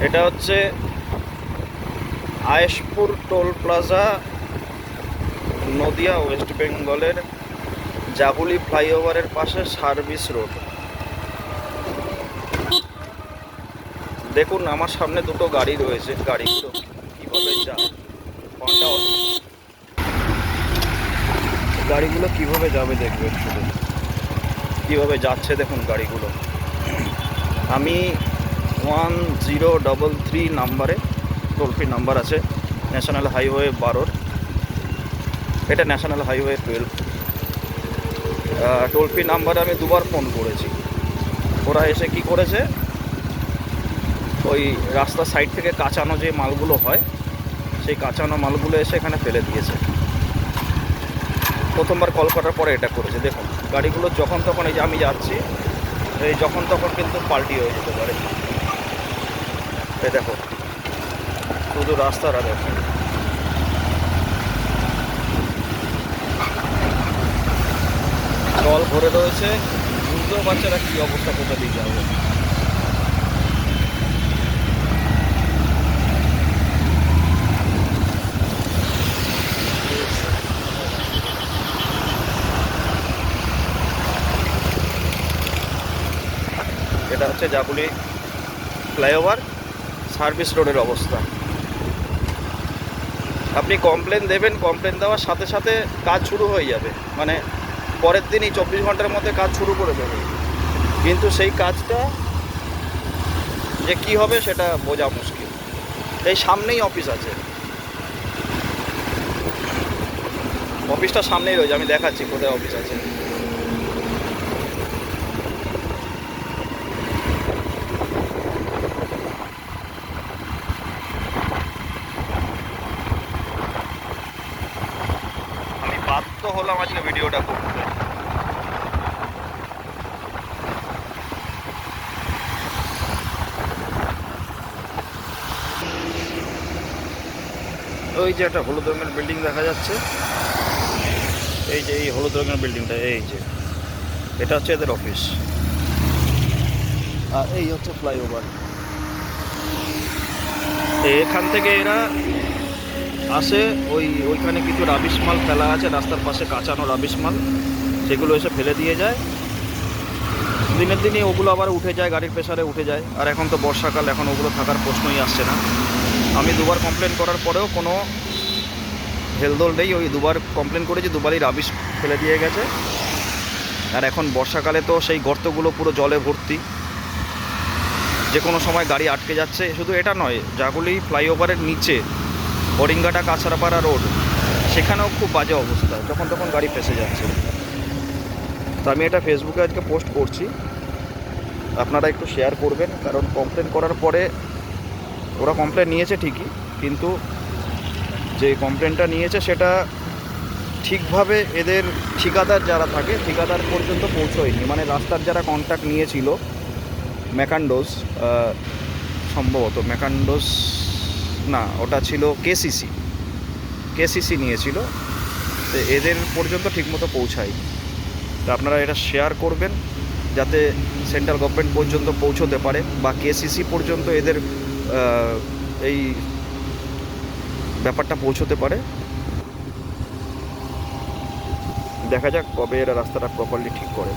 এটা হচ্ছে আয়েশপুর toll plaza, Nadia, West বেঙ্গলের জাগুলি ফ্লাইওভারের পাশে সার্ভিস রোড। দেখুন আমার সামনে দুটো গাড়ি রয়েছে, গাড়িগুলো কীভাবে যায়, গাড়িগুলো কীভাবে যাবে দেখবেন শুধু, কীভাবে যাচ্ছে দেখুন গাড়িগুলো। আমি 1033 নাম্বারে, টোল ফ্রি নাম্বার আছে, ন্যাশনাল হাইওয়ে 12, এটা ন্যাশনাল হাইওয়ে 12। টোল ফ্রি নাম্বারে আমি দুবার ফোন করেছি। ওরা এসে কি করেছে, ওই রাস্তার সাইড থেকে কাঁচানো যে মালগুলো হয়, সেই কাঁচানো মালগুলো এসে এখানে ফেলে দিয়েছে। প্রথমবার কল করার পরে এটা করেছে। দেখুন গাড়িগুলো যখন তখন, এই যে আমি যাচ্ছি, এই যখন তখন কিন্তু পাল্টি হয়ে যেতে পারে। এই দেখো শুধু রাস্তার আর দেখুন, জল ভরে রয়েছে, বুঝতেও বাচ্চারা কী অবস্থা, কোথা দিয়ে যাবে। এটা হচ্ছে জাগুলি ফ্লাইওভার সার্ভিস রোডের অবস্থা। আপনি কমপ্লেন দেবেন, কমপ্লেন দেওয়ার সাথে সাথে কাজ শুরু হয়ে যাবে, মানে পরের দিনই 24 ঘন্টার মধ্যে কাজ শুরু করে দেবে। কিন্তু সেই কাজটা যে কী হবে সেটা বোঝা মুশকিল। এই সামনেই অফিস আছে, অফিসটা সামনেই রয়েছে, আমি দেখাচ্ছি কোথায় অফিস আছে। আমি বাধ্য হলাম আজকে ভিডিওটা করতে। ওই যে একটা হলুদ রঙের বিল্ডিং দেখা যাচ্ছে, এই যে এই হলুদ রঙের বিল্ডিংটা, এই যে এটা হচ্ছে এদের অফিস, আর এই হচ্ছে ফ্লাইওভার। এখান থেকে এরা আসে, ওইখানে কিছু রাবিশ মাল ফেলা আছে রাস্তার পাশে, কাঁচানো রাবিশ মাল, সেগুলো এসে ফেলে দিয়ে যায়। দিনের দিনই ওগুলো আবার উঠে যায়, গাড়ির প্রেসারে উঠে যায়। আর এখন তো বর্ষাকাল, এখন ওগুলো থাকার প্রশ্নই আসছে না। আমি দুবার কমপ্লেন করার পরেও কোনো হেলদোল নেই। ওই দুবার কমপ্লেন করেছি, দুবারই রাবিশ ফেলে দিয়ে গেছে। আর এখন বর্ষাকালে তো সেই গর্তগুলো পুরো জলে ভর্তি, যে কোনো সময় গাড়ি আটকে যাচ্ছে। শুধু এটা নয়, জাগুলি ফ্লাইওভারের নিচে হরিঙ্গাটা কাছড়াপাড়া রোড, সেখানেও খুব বাজে অবস্থা, যখন তখন গাড়ি ফেসে যাচ্ছে। তো আমি এটা ফেসবুকে আজকে পোস্ট করছি, আপনারা একটু শেয়ার করবেন। কারণ কমপ্লেন করার পরে, ওরা কমপ্লেন নিয়েছে ঠিকই, কিন্তু যে কমপ্লেনটা নিয়েছে সেটা ঠিকভাবে এদের ঠিকাদার যারা থাকে, ঠিকাদার পর্যন্ত পৌঁছয়নি। মানে রাস্তার যারা কন্ট্রাক্ট নিয়েছিল, ম্যাকান্ডোস, সম্ভবত ম্যাকান্ডোস না, ওটা ছিল কেসিসি নিয়েছিল, তো এদের পর্যন্ত ঠিকমতো পৌঁছায়। তো আপনারা এটা শেয়ার করবেন যাতে সেন্ট্রাল গভর্নমেন্ট পর্যন্ত পৌঁছতে পারে, বা কেসিসি পর্যন্ত এদের এই ব্যাপারটা পৌঁছতে পারে। দেখা যাক কবে এরা রাস্তাটা প্রপারলি ঠিক করে।